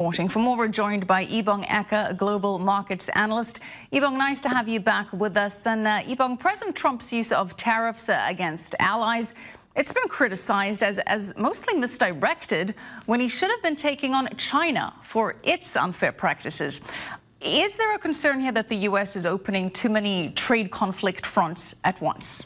For more, we're joined by Ebong Eka, a global markets analyst. Ebong, nice to have you back with us. And Ebong, President Trump's use of tariffs against allies, it's been criticized as mostly misdirected when he should have been taking on China for its unfair practices. Is there a concern here that the U.S. is opening too many trade conflict fronts at once?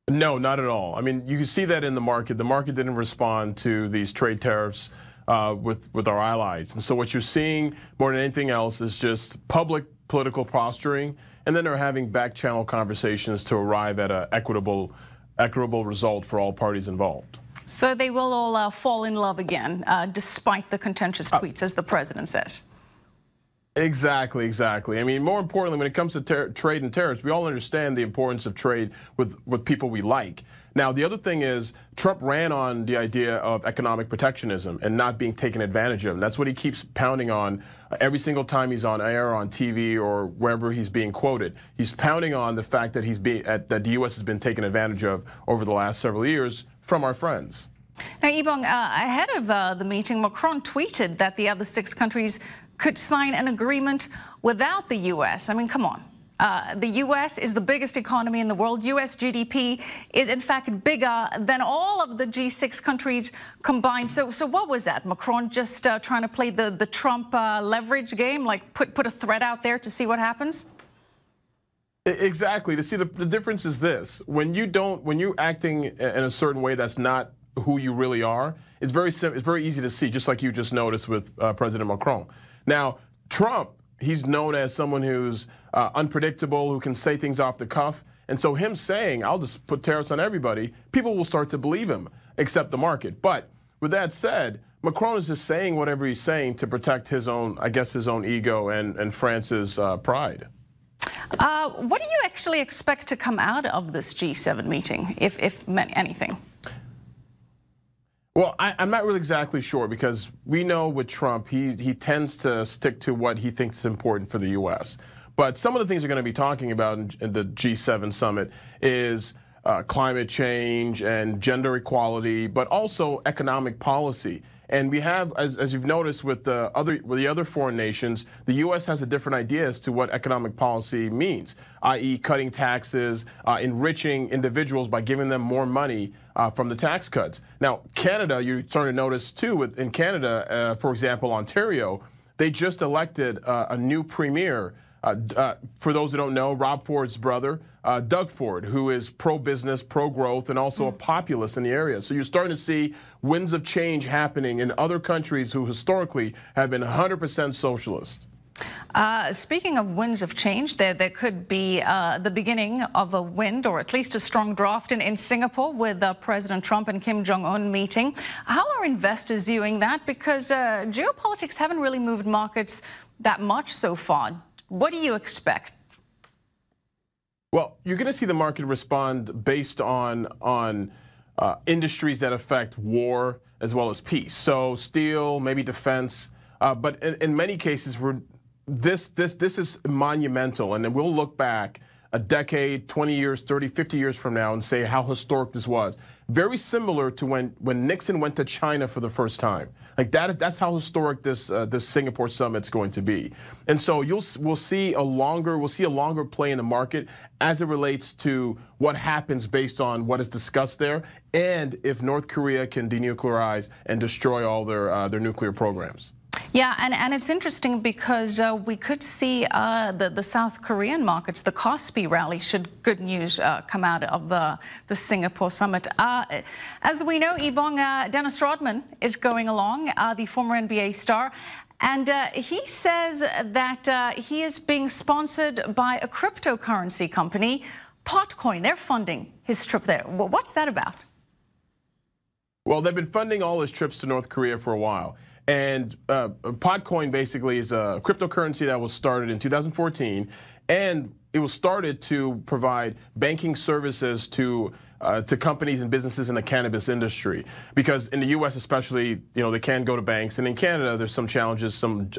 No, not at all. I mean, you can see that in the market. The market didn't respond to these trade tariffs with our allies. And so what you're seeing more than anything else is just public political posturing, and then they're having back channel conversations to arrive at an equitable result for all parties involved. So they will all fall in love again, despite the contentious tweets, as the president says. Exactly. I mean, more importantly, when it comes to trade and tariffs, we all understand the importance of trade with people we like. Now, the other thing is Trump ran on the idea of economic protectionism and not being taken advantage of. And that's what he keeps pounding on every single time he's on air, on TV, or wherever he's being quoted. He's pounding on the fact that that the U.S. has been taken advantage of over the last several years from our friends. Now, Ebong, ahead of the meeting, Macron tweeted that the other 6 countries could sign an agreement without the U.S. I mean, come on. The U.S. is the biggest economy in the world. U.S. GDP is, in fact, bigger than all of the G6 countries combined. So what was that? Macron just trying to play the Trump leverage game, like put a threat out there to see what happens? Exactly. To see the difference is this: when you're acting in a certain way that's not who you really are, it's very easy to see, just like you just noticed with President Macron. Now, Trump, he's known as someone who's unpredictable, who can say things off the cuff. And so him saying, I'll just put tariffs on everybody, people will start to believe him, except the market. But with that said, Macron is just saying whatever he's saying to protect his own, I guess, his own ego and France's pride. What do you actually expect to come out of this G7 meeting, if anything? Well, I'm not really exactly sure, because we know with Trump, he tends to stick to what he thinks is important for the U.S. But some of the things we're going to be talking about in the G7 summit is climate change and gender equality, but also economic policy. And we have, as you've noticed with the other foreign nations, the U.S. has a different idea as to what economic policy means, i.e. cutting taxes, enriching individuals by giving them more money from the tax cuts. Now, Canada, you're starting to notice too, in Canada, for example, Ontario, they just elected a new premier. For those who don't know, Rob Ford's brother, Doug Ford, who is pro-business, pro-growth, and also a populist in the area. So you're starting to see winds of change happening in other countries who historically have been 100% socialist. Speaking of winds of change, there could be the beginning of a wind, or at least a strong draft in Singapore with President Trump and Kim Jong-un meeting. How are investors viewing that? Because geopolitics haven't really moved markets that much so far. What do you expect? Well, you're going to see the market respond based on industries that affect war as well as peace. So steel, maybe defense, but in many cases, this is monumental, and then we'll look back a decade, 20 years, 30, 50 years from now and say how historic this was. Very similar to when Nixon went to China for the first time. Like that's how historic this Singapore summit's going to be. And so we'll see a longer play in the market as it relates to what happens based on what is discussed there, and if North Korea can denuclearize and destroy all their nuclear programs. Yeah, and it's interesting because we could see the South Korean markets, the Kospi rally, should good news come out of the Singapore summit. As we know, Ebong, Dennis Rodman is going along, the former NBA star, and he says that he is being sponsored by a cryptocurrency company, Potcoin. They're funding his trip there. What's that about? Well, they've been funding all his trips to North Korea for a while. And Potcoin basically is a cryptocurrency that was started in 2014, and it was started to provide banking services to companies and businesses in the cannabis industry. Because in the U.S. especially, they can't go to banks, and in Canada there's some challenges, some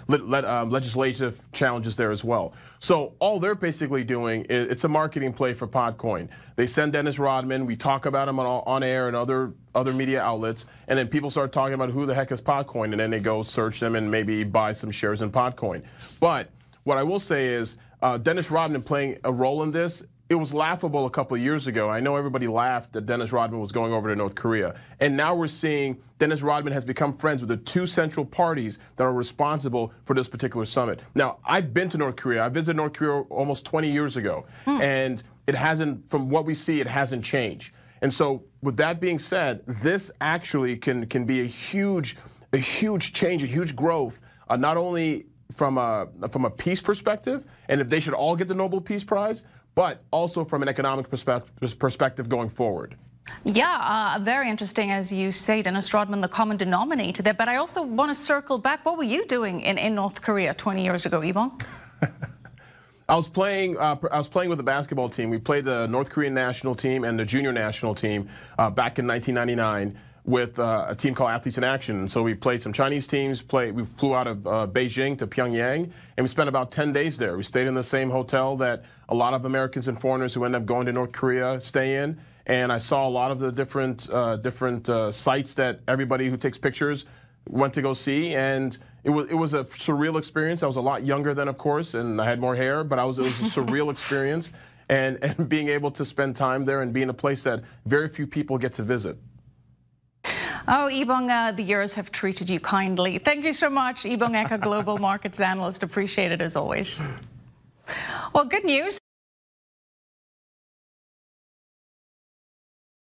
legislative challenges there as well. So all they're basically doing is it's a marketing play for Potcoin. They send Dennis Rodman, we talk about him on air and other media outlets, and then people start talking about who the heck is Potcoin. Potcoin, and then they go search them and maybe buy some shares in Potcoin. But what I will say is Dennis Rodman playing a role in this. It was laughable a couple of years ago. I know everybody laughed that Dennis Rodman was going over to North Korea. And now we're seeing Dennis Rodman has become friends with the two central parties that are responsible for this particular summit. Now, I've been to North Korea. I visited North Korea almost 20 years ago. And it hasn't, from what we see, it hasn't changed. And so with that being said, this actually can be a huge change, a huge growth, not only from a peace perspective, and if they should all get the Nobel Peace Prize, but also from an economic perspective going forward. Yeah, very interesting, as you say, Dennis Rodman, the common denominator there. But I also want to circle back. What were you doing in North Korea 20 years ago, Ebong? I was playing with the basketball team. We played the North Korean national team and the junior national team back in 1999 with a team called Athletes in Action. So we played some Chinese teams. We flew out of Beijing to Pyongyang, and we spent about 10 days there. We stayed in the same hotel that a lot of Americans and foreigners who end up going to North Korea stay in. And I saw a lot of the different sites that everybody who takes pictures went to go see, and it was a surreal experience. I was a lot younger then, of course, and I had more hair, but it was a surreal experience, and being able to spend time there and be in a place that very few people get to visit. Oh, Ebong, the years have treated you kindly. Thank you so much, Ebong Eka, Global Markets Analyst. Appreciate it as always. Well, good news.